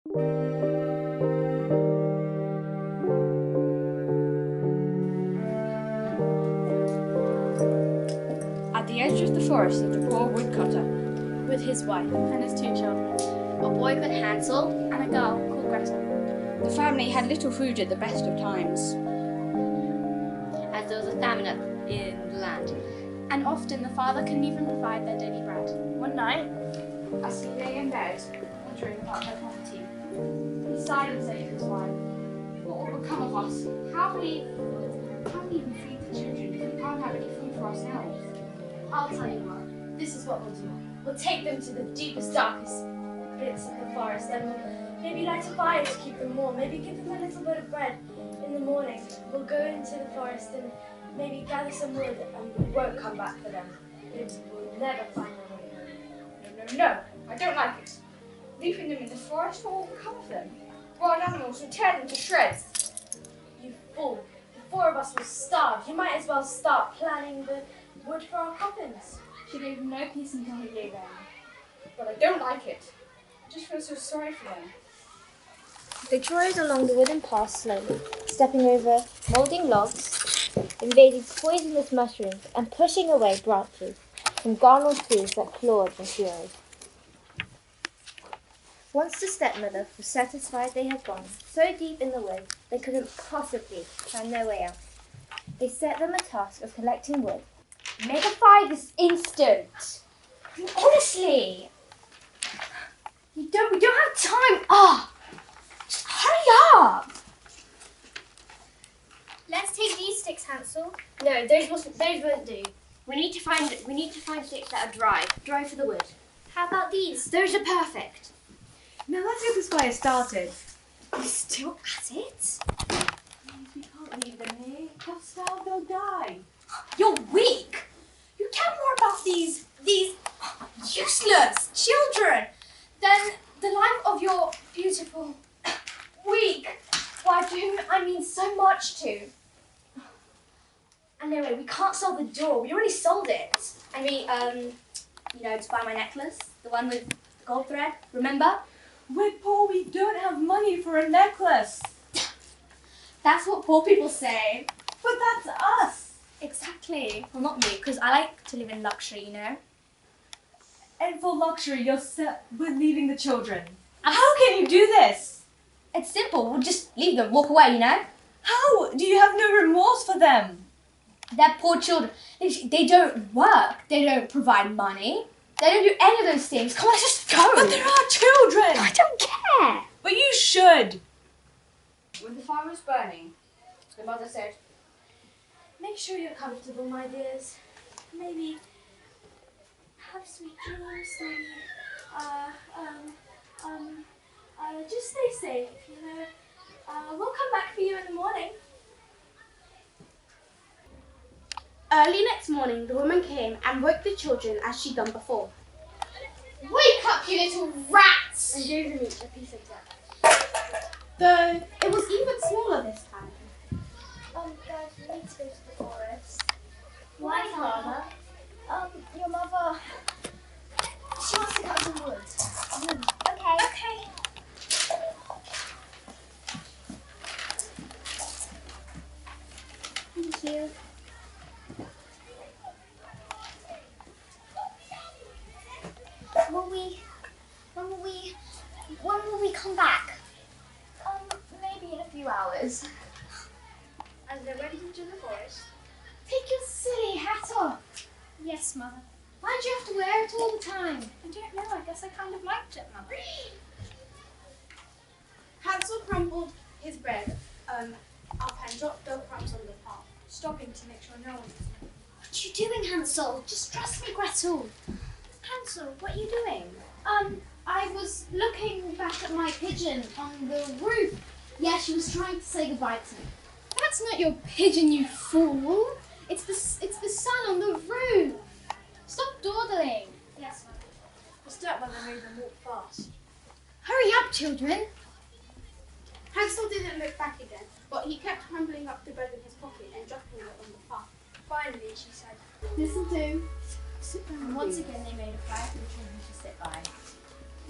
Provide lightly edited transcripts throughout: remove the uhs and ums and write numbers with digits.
At the edge of the forest lived a poor woodcutter with his wife and his 2 children, a boy called Hansel and a girl called Gretel. The family had little food at the best of times, As there was a famine in the land, and often the father couldn't even provide their daily bread. One night, as he lay in bed, wondering about their poverty, he sighed and said to his wife, "What will become of us? How will we even feed the children if we can't have any food for ourselves?" I'll tell you what, this is what we'll do. We'll take them to the deepest, darkest bits of the forest, and we'll maybe light a fire to keep them warm, maybe give them a little bit of bread in the morning. We'll go into the forest and maybe gather some wood, and we won't come back for them. We'll never find them again. No, I don't like it. Leaving them in the forest, what will become of them? Wild animals will tear them to shreds. You fool. The 4 of us will starve. You might as well start planning the wood for our coffins. she gave him no peace until he gave in. But I don't like it. I just feel so sorry for them. They trod along the wooden path slowly, stepping over moulding logs, invading poisonous mushrooms, and pushing away branches from gnarled trees that clawed their heroes. Once the stepmother was satisfied they had gone so deep in the wood they couldn't possibly find their way out. They set them a task of collecting wood. Make a fire this instant! Honestly! We don't have time! Just hurry up! Let's take these sticks, Hansel. No, those won't do. We need to find sticks that are dry for the wood. How about these? Those are perfect. Now let's get this fire started. You're still at it? We can't leave them here. They'll starve, they'll die. You're weak. You care more about these useless children than the life of your beautiful, weak wife, whom I mean so much to. And anyway, we can't sell the door. We already sold it. I mean, to buy my necklace, the one with the gold thread. Remember? We're poor, we don't have money for a necklace. That's what poor people say. But that's us. Exactly. Well, not me, because I like to live in luxury, you know. And for luxury, we're leaving the children. How can you do this? It's simple. We'll just leave them, walk away, you know. How? Do you have no remorse for them? They're poor children. They don't work. They don't provide money. They don't do any of those things. Come on, let's just go. But they're our children. I don't care. But you should. When the fire was burning, the mother said, Make sure you're comfortable, my dears. Maybe have sweet dreams. Maybe, just stay safe. We'll come back for you in the morning. Early next morning, the woman came and woke the children as she'd done before. Wake up, you little rats! And gave them each a piece of bread. Though it was even smaller this time. Guys, we need to go to the forest. Why, Father? Your mother, she wants to cut some wood. Okay. Thank you. When will we come back? Maybe in a few hours. As they went into the forest, Take your silly hat off. Yes, Mother. Why'd you have to wear it all the time? I don't know, I guess I kind of liked it, Mother. Hansel crumbled his bread up and dropped the crumbs on the path, stopping to make sure no one was there. What are you doing, Hansel? Just trust me, Gretel. Hansel, what are you doing? I was looking back at my pigeon on the roof. Yeah, she was trying to say goodbye to me. That's not your pigeon, you fool. It's the sun on the roof. Stop dawdling. Yes, Mother. the stepmother made them walk fast. Hurry up, children. Hansel didn't look back again, but he kept crumbling up the bread in his pocket and dropping it on the path. Finally, she said, This'll do. Sit down. And once again, they made a fire for the children to sit by.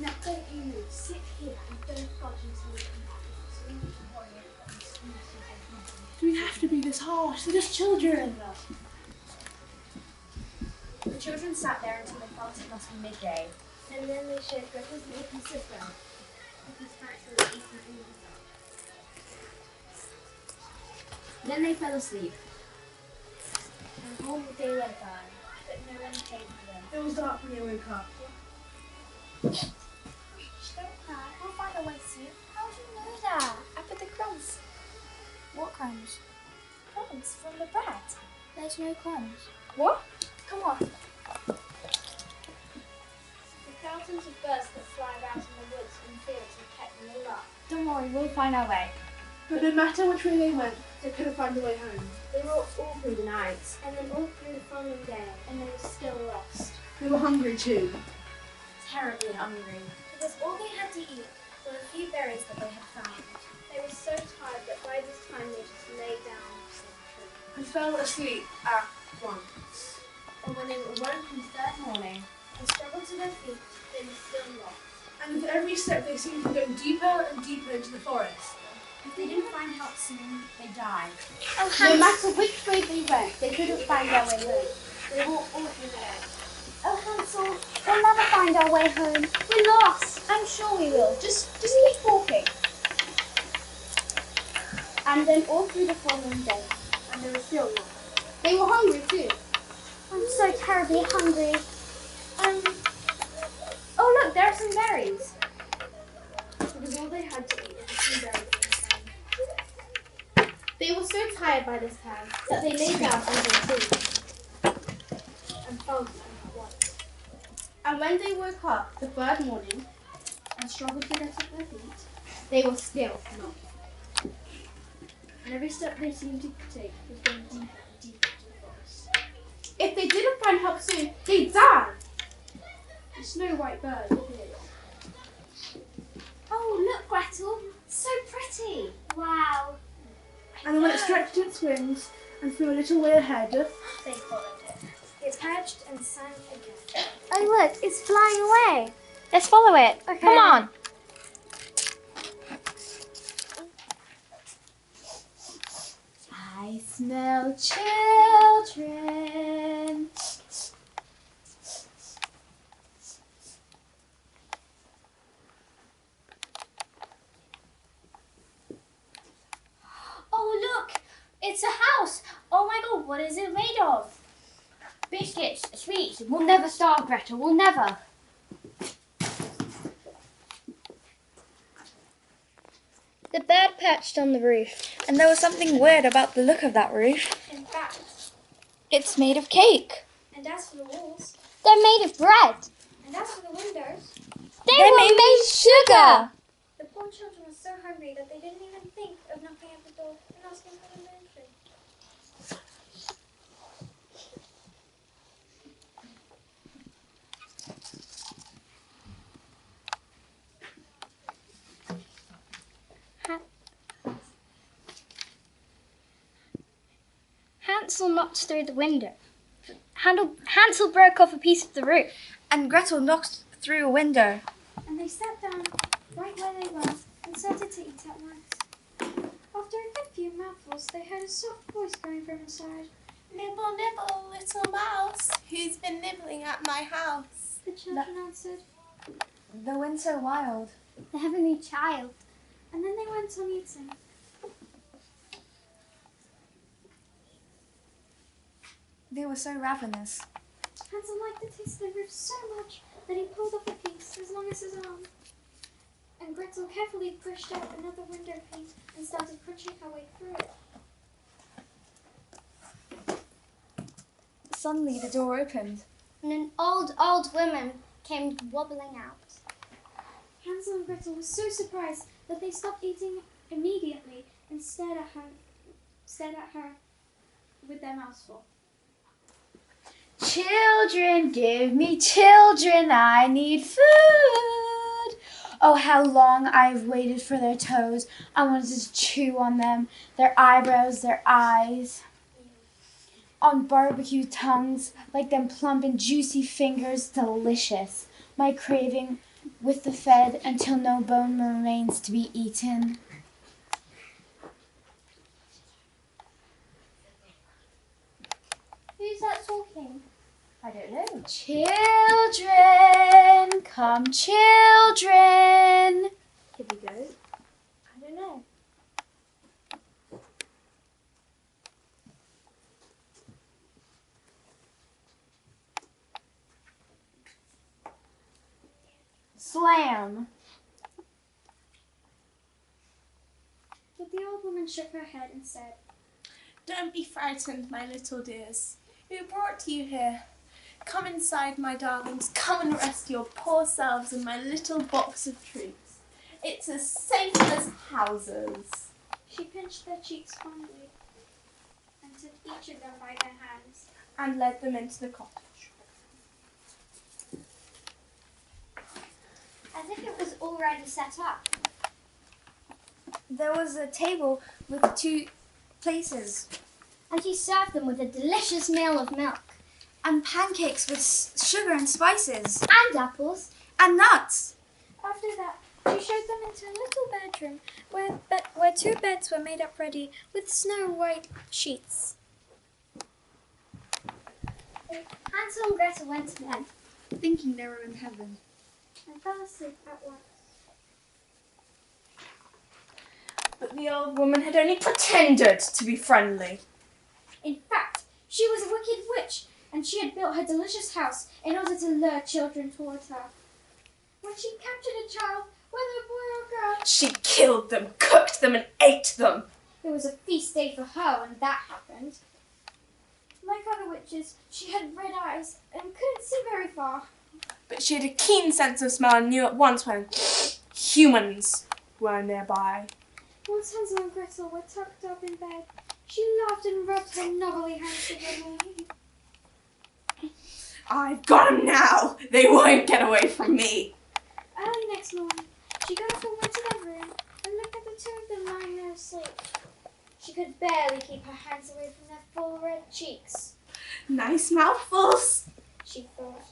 Now don't you move. Sit here and don't budge until we come back. Do we have to be this harsh? They're just children. The children sat there until they felt it must be midday. And then they shared Gretel's little piece of bread. Because Hansel was eating all of that. Then they fell asleep. And all the day went by, but no one came for them. It was dark when they woke up. Shh, don't cry. We'll find a way soon. How do you know that? I put the crumbs. What crumbs? Crumbs from the bread. There's no crumbs. What? Come on. The thousands of birds that fly about in the woods and fields have kept them all up. Don't worry, we'll find our way. But no matter which way they went, they couldn't find a way home. They walked all through the night, and then all through the following day, and they were still lost. They were hungry too. Terribly hungry. Because all they had to eat were a few berries that they had found. They were so tired that by this time they just lay down beside the tree. And fell asleep at once. And when they were awoken the third morning, And struggled to their feet, they were still lost. And with every step they seemed to go deeper and deeper into the forest. if they didn't find help soon, they died. No matter which way they went, they couldn't find their way home. They walked all through the night. Oh, Hansel, we'll never find our way home. We're lost. I'm sure we will. Just keep walking. And then all through the following day, and they were still lost. They were hungry too. I'm so terribly hungry. Oh look, there are some berries. Because all they had to eat was a few berries in the sun. They were so tired by this time that they lay down under a tree and fell asleep at once. And when they woke up the third morning and struggled to get up their feet, they were still lost. And every step they seemed to take was going deeper and deeper into the forest. If they didn't find help soon, they'd die. The snow white bird appeared. Oh, look, Gretel. So pretty. Wow. And then when it stretched its wings and flew a little way ahead, They followed it. It perched and sang again. Oh look, it's flying away. Let's follow it. Okay. Come on. I smell children. Oh, look. It's a house. Oh, my God. What is it made of? Biscuits, sweets. We'll never starve, Gretel. We'll never. The bird perched on the roof, and there was something weird about the look of that roof. In fact, It's made of cake. and as for the walls, They're made of bread. and as for the windows, They were made sugar. the poor children were so hungry that they didn't even think of knocking at the door and asking for the entry. Hansel knocked through the window. Hansel broke off a piece of the roof. And Gretel knocked through a window. And they sat down right where they were and started to eat at once. After a good few mouthfuls, they heard a soft voice coming from inside. Nibble, nibble, little mouse. Who's been nibbling at my house? The children answered, The wind's so wild. The heavenly child. and then they went on eating. They were so ravenous. Hansel liked the taste of the roof so much that he pulled off a piece as long as his arm. And Gretel carefully pushed out another window pane and started crunching her way through it. Suddenly the door opened. And an old woman came wobbling out. Hansel and Gretel were so surprised that they stopped eating immediately and stared at her with their mouths full. Children, give me children, I need food. Oh, how long I've waited for their toes. I wanted to chew on them, their eyebrows, their eyes. On barbecue tongues, like them plump and juicy fingers, delicious. My craving with the fed until no bone remains to be eaten. Who's that talking? I don't know. Children, come children. Here we go. I don't know. Slam. But the old woman shook her head and said, Don't be frightened, my little dears. Who brought you here? Come inside, my darlings. Come and rest your poor selves in my little box of treats. It's as safe as houses. she pinched their cheeks fondly and took each of them by their hands. And led them into the cottage. As if it was already set up. There was a table with 2 places And she served them with a delicious meal of milk. and pancakes with sugar and spices And apples. and nuts. After that, she showed them into a little bedroom where 2 beds were made up ready with snow-white sheets. Hansel and Gretel went to bed Thinking they were in heaven. and fell asleep at once. But the old woman had only pretended to be friendly. In fact, she was a wicked witch, and she had built her delicious house in order to lure children towards her. When she captured a child, whether a boy or girl, She killed them, cooked them, and ate them. it was a feast day for her when that happened. Like other witches, she had red eyes and couldn't see very far. But she had a keen sense of smell and knew at once when humans were nearby. Once Hansel and Gretel were tucked up in bed, she laughed and rubbed her knobbly hands together. I've got 'em now. They won't get away from me. Early next morning, she got up and went to their room and looked at the 2 of them lying there asleep. She could barely keep her hands away from their full red cheeks, Nice mouthfuls. she thought,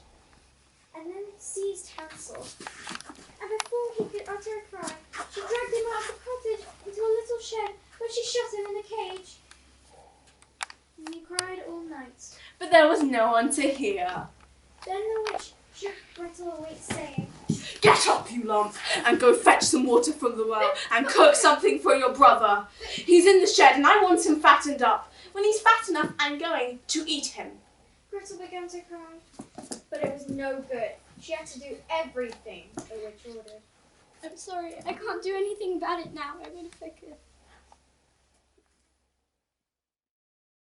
and then seized Hansel. And before he could utter a cry, she dragged him out of the cottage into a little shed where she shut him in a cage. And he cried all night. But there was no one to hear. Then the witch shook Gretel awake, saying, Get up, you lump, and go fetch some water from the well and cook something for your brother. He's in the shed and I want him fattened up. When he's fat enough, I'm going to eat him. Gretel began to cry, but it was no good. She had to do everything the witch ordered. I'm sorry, I can't do anything about it now. I mean, if I could.